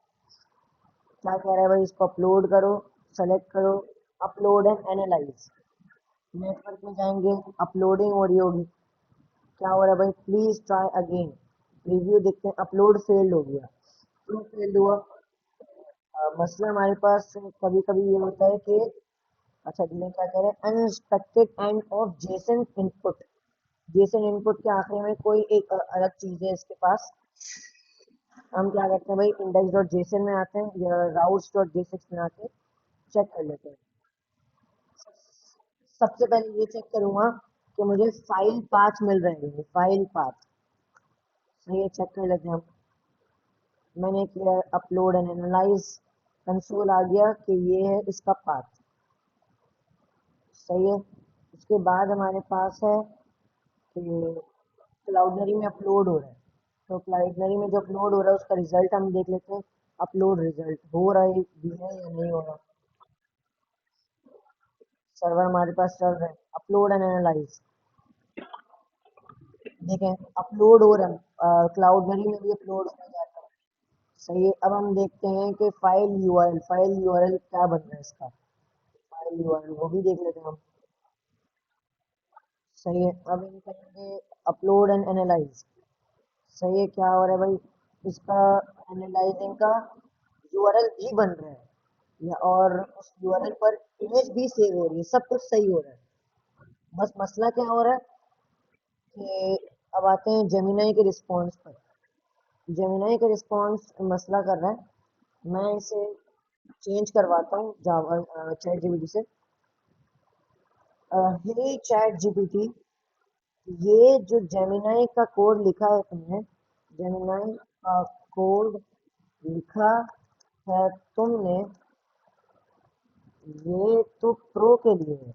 क्या कह रहा है भाई। इसको अपलोड करो, सेलेक्ट करो, अपलोड एंड एनालाइज। नेटवर्क में जाएंगे, अपलोडिंग हो रही होगी। क्या हो रहा है भाई, प्लीज ट्राई अगेन। रिव्यू देखते हैं, अपलोड फेल्ड हो गया। क्यों फेल्ड हुआ? मसला हमारे पास कभी कभी ये होता है कि, अच्छा मैं क्या कह रहे हैं, unexpected end of Jason input. Jason input के आखिरी में कोई एक अलग चीज है इसके पास। हम क्या करते हैं भाई, इंडेक्स डॉट जेसन में आते हैं या राउट्स डॉट जेसिक्स में आते हैं, चेक कर लेते हैं। सबसे पहले ये चेक करूंगा कि मुझे फाइल पाथ मिल रहे हैं, फाइल पाथ। सही है, चेक कर लेते हैं हम। मैंने किया अपलोड एंड एनालाइज, कंसोल आ गया कि ये है इसका पाथ। सही है। उसके बाद हमारे पास है कि क्लाउडनरी में अपलोड हो रहा है। तो क्लाउडनरी में जो अपलोड हो रहा है उसका रिजल्ट हम देख लेते हैं। अपलोड रिजल्ट हो रहा है भी है या नहीं हो रहा। सर्वर हमारे पास चल रहा है, अपलोड एंड एनालाइज। देखें अपलोड हो रहा है, क्लाउडनरी में भी अपलोड होना जाता है। सही है। अब हम देखते हैं कि फाइल यूआरएल क्या बन रहा है इसका। फाइल यूआरएल वो भी देख लेते हैं हम। सही है। अब हम करेंगे अपलोड एंड एनालाइज। सही है। क्या हो रहा है भाई, इसका एनालाइजिंग का यूआरएल भी बन रहा है या और उस यूआरएल पर इमेज भी सेव हो रही है, सब कुछ सही हो रहा है। बस मसला क्या हो रहा है कि अब आते हैं जेमिनाई के रिस्पॉन्स पर। जेमिनाई का रिस्पॉन्स मसला कर रहा है। मैं इसे चेंज करवाता हूँ जावा चैट जीपीटी से। हे चैट जीपीटी, ये जो जेमिनाई का कोड लिखा है तुमने, जेमिनाई का कोड लिखा है तुमने, ये तो प्रो के लिए है,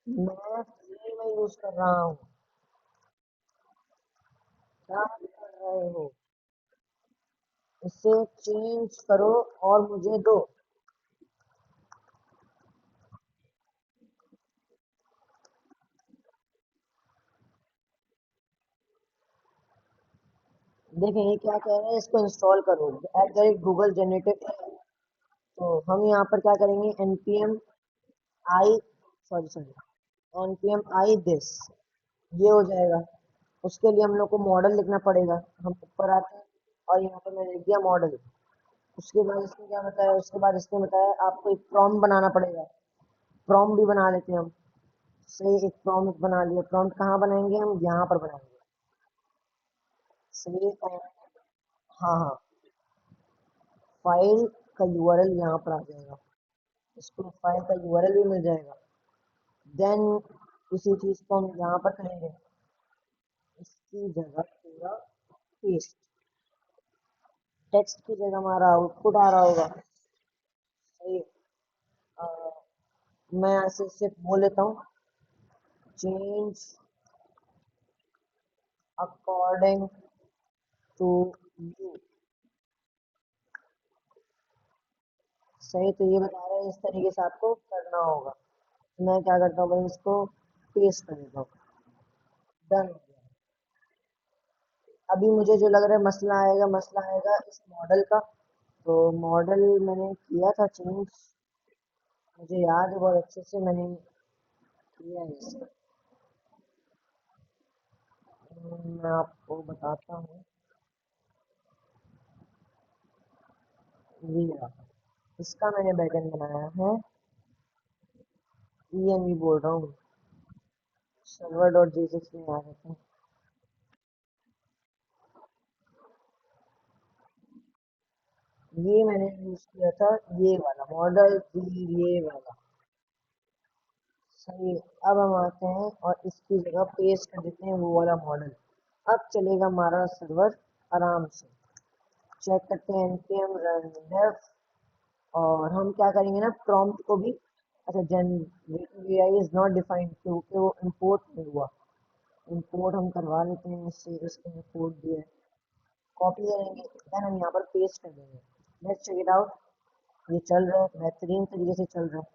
मैं फ्री में यूज कर रहा हूँ। क्या कर रहे हो? इसे चेंज करो और मुझे दो। देखें ये क्या कह रहा है, इसको इंस्टॉल करो @ गूगल जनरेटिव। तो हम यहाँ पर क्या करेंगे, npm I, sorry, npm I this, ये हो जाएगा। उसके लिए हम लोग को मॉडल लिखना पड़ेगा। हम ऊपर आते हैं और यहाँ पे मैंने लिख दिया मॉडल। उसके बाद इसने क्या बताया, उसके बाद इसने बताया आपको एक प्रॉम्प्ट बनाना पड़ेगा। प्रॉम्प्ट भी बना लेते हैं हम। सही, एक प्रॉम्प्ट बना लिया। प्रॉम्प्ट कहाँ बनाएंगे हम, यहाँ पर बनाएंगे। सही, हाँ हाँ, फाइल का यूआरएल यहाँ पर आ जाएगा। इसको फाइल का यूआरएल भी मिल जाएगा। देन इसी चीज को हम यहाँ पर करेंगे, इसकी जगह पूरा पेस्ट, टेक्स्ट की जगह हमारा आउटपुट आ रहा होगा। सही है। अ, मैं ऐसे सिर्फ बोल लेता हूँ, चेंज अकॉर्डिंग टू यू। सही, तो ये बता रहे हैं इस तरीके से आपको करना होगा। मैं क्या करता हूँ भाई, इसको पेस्ट कर देता हूँ। डन हो गया। अभी मुझे जो लग रहा है मसला आएगा इस मॉडल का। तो मॉडल मैंने किया था चेंज, मुझे याद है बहुत अच्छे से मैंने किया है इसे। मैं आपको बताता हूँ, ये रहा। इसका मैंने बैकएंड बनाया है, ई बोल रहा हूँ, सर्वर डॉट जेएसएक्स में आ जाता है। ये मैंने यूज किया था, ये वाला मॉडल, ये वाला। सही है। अब हम आते हैं और इसकी जगह पेस्ट कर देते हैं वो वाला मॉडल। अब चलेगा हमारा सर्वर आराम से। चेक करते हैं npm run dev, और हम क्या करेंगे ना, प्रॉम्प्ट को भी, अच्छा, generative AI is not defined क्योंकि वो इंपोर्ट नहीं हुआ। इंपोर्ट हम करवा लेते हैं इससे, इसके इंपोर्ट दिया है, कॉपी करेंगे, देन हम यहाँ पर पेस्ट कर देंगे। Let's check it out. ये चल रहा है, बेहतरीन तरीके से चल रहा है।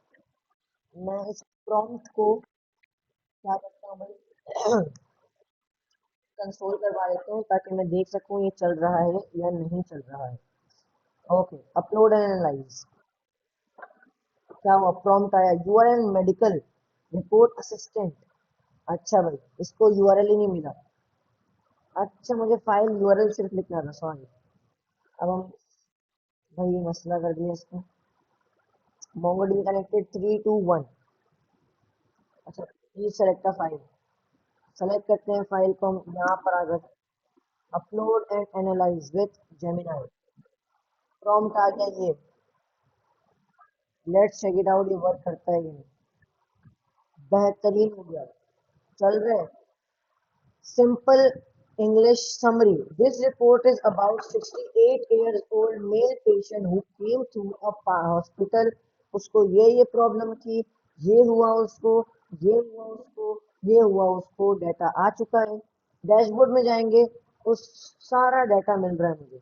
मैं इस प्रॉम्प्ट को क्या करता हूँ भाई, कंसोल करवा देता हूँ ताकि मैं देख सकूँ ये चल रहा है या नहीं चल रहा है। Okay, upload and analyse. क्या हुआ, प्रॉम्प्ट आया, यूआरएल मेडिकल रिपोर्ट असिस्टेंट। अच्छा भाई, इसको यूआरएल ही नहीं मिला। अच्छा, मुझे फाइल यूआरएल सिर्फ लिखना था, सॉरी। अब हम भाई ये मसला कर दिया इसको। MongoDB connected 3 to 1। अच्छा, please select a file. Select करते हैं फाइल को हम, यहाँ पर आ गए, upload and analyse with Gemini. Prompt आ गया ये। लेट्स चेक इट आउट, ये वर्क करता है ये नहीं। बेहतरीन हो गया, चल रहा है। Simple English summary. This report is about 68 years old male patient who came to a hospital. उसको ये प्रॉब्लम थी, ये हुआ उसको, ये हुआ उसको, ये हुआ उसको। डाटा आ चुका है, डैशबोर्ड में जाएंगे, उस सारा डाटा मिल रहा है मुझे।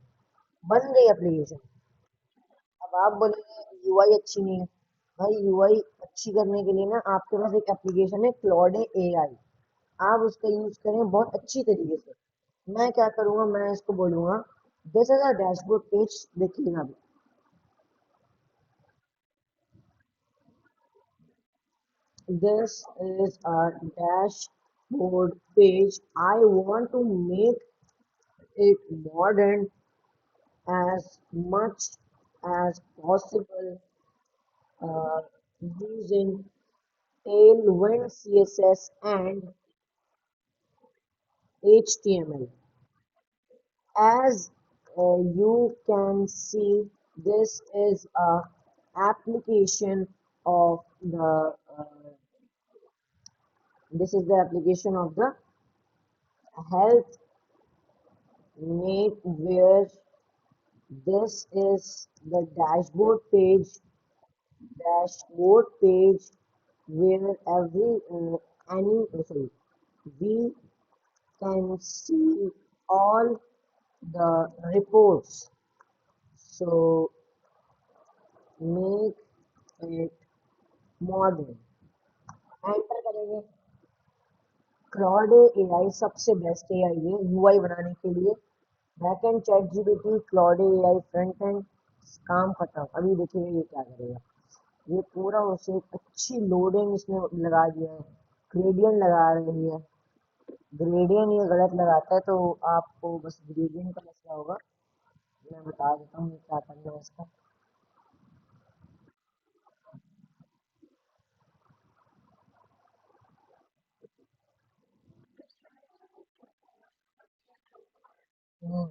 बन गई एप्लीकेशन। अब आप बोलेंगे यूआई अच्छी नहीं है। भाई यूआई अच्छी करने के लिए ना आपके पास एक एप्लीकेशन है, क्लॉड एआई। आप उसका यूज करें बहुत अच्छी तरीके से। मैं क्या करूंगा, मैं इसको बोलूंगा this is a dashboard page, देखिएगा अभी। This is a dashboard page, I want to make it modern as much as possible, uh, using Tailwind CSS and HTML. As you can see, this is a application of the this is the application of the health mate, where this is the dashboard page where sorry, we can see all the reports. So make it modern, enter करेंगे। Claude AI सबसे best AI है UI बनाने के लिए। Backend chat GPT, Claude AI front end, काम खत्म। अभी देखिए ये क्या करेगा। ये पूरा उसे एक अच्छी लोडिंग इसने लगा दिया है, ग्रेडियंट लगा रही है। ग्रेडियंट ये गलत लगाता है तो आपको बस ग्रेडियंट का मसला होगा। मैं बता देता हूँ क्या करना है इसका। हम्म,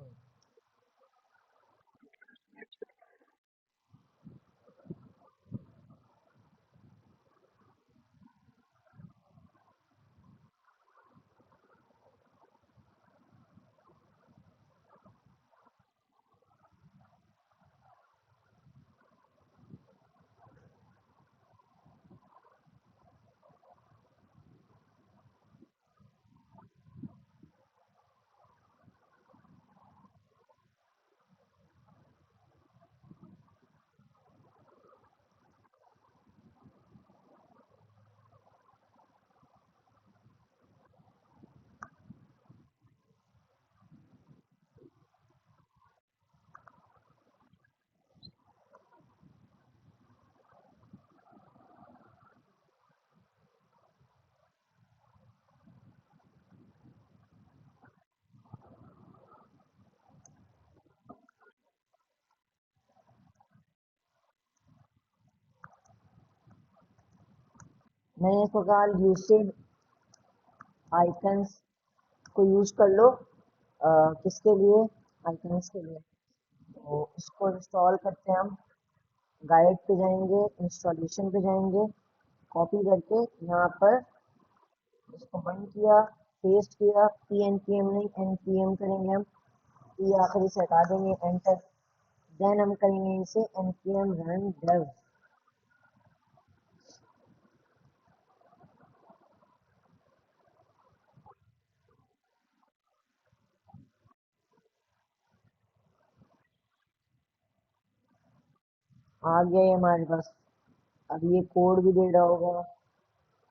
मैंने इसको कहा यूसिड आइकन्स को यूज कर लो। किसके लिए? आइकन्स के लिए। तो इसको इंस्टॉल करते हैं हम। गाइड पे जाएंगे, इंस्टॉलेशन पे जाएंगे, कॉपी करके यहाँ पर इसको बंद किया, पेस्ट किया। पी एन पी एम नहीं, एन पी एम करेंगे हम। ये आखिरी से हटा देंगे, एंटर। देन हम करेंगे इसे N P M run dev. आ गया ये हमारे पास। अब ये कोड भी दे रहा होगा,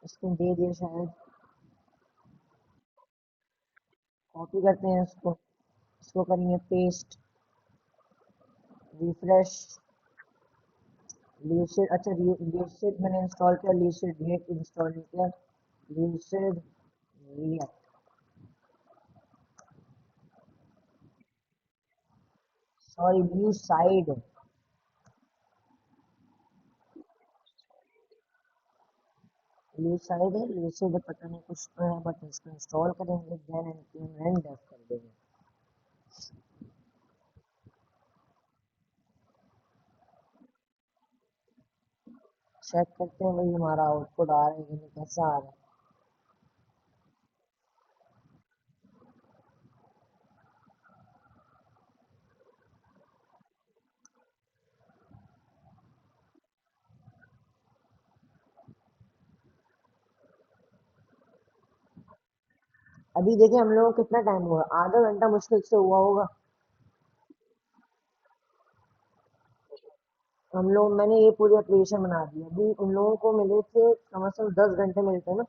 इसने दे दिया शायद। कॉपी करते हैं इसको, इसको करेंगे पेस्ट, रिफ्रेश। लीसिड, अच्छा लीसिड मैंने इंस्टॉल किया, लीसिड रिएक्ट इंस्टॉल नहीं किया। Lucide React, sorry new side. New side है, लीसिड पता नहीं कुछ तो है, बट इसको इंस्टॉल करेंगे, देन npm रन डेव कर देंगे। चेक करते हैं भाई हमारा आउटपुट आ रहा है कि नहीं, कैसा आ रहा है। अभी देखिए हम लोगों को कितना टाइम हुआ, आधा घंटा मुश्किल से हुआ होगा। हम लोग, मैंने ये पूरी एप्लीकेशन बना दी। अभी उन लोगों को मिले थे कम से कम 10 घंटे मिलते हैं ना।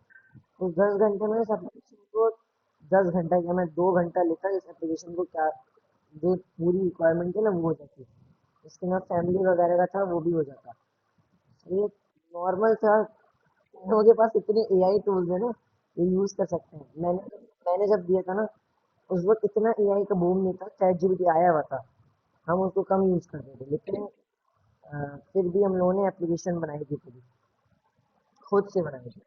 उस 10 घंटे में इस एप्लीकेशन को, 10 घंटा क्या, मैं 2 घंटा लेकर इस एप्लीकेशन को क्या, जो पूरी रिक्वायरमेंट थी ना वो हो जाती। इसके बाद फैमिली वगैरह का था वो भी हो जाता। ये नॉर्मल था। इन लोगों के पास इतने एआई टूल्स है ना, ये यूज कर सकते हैं। मैंने जब दिया था ना, उस वक्त इतना एआई का बूम नहीं था, चैट जीपीटी आया हुआ था। हम उसको कम यूज करते थे, लेकिन फिर भी हम लोगों ने एप्लीकेशन बनाई थी पूरी, खुद से बनाई थी।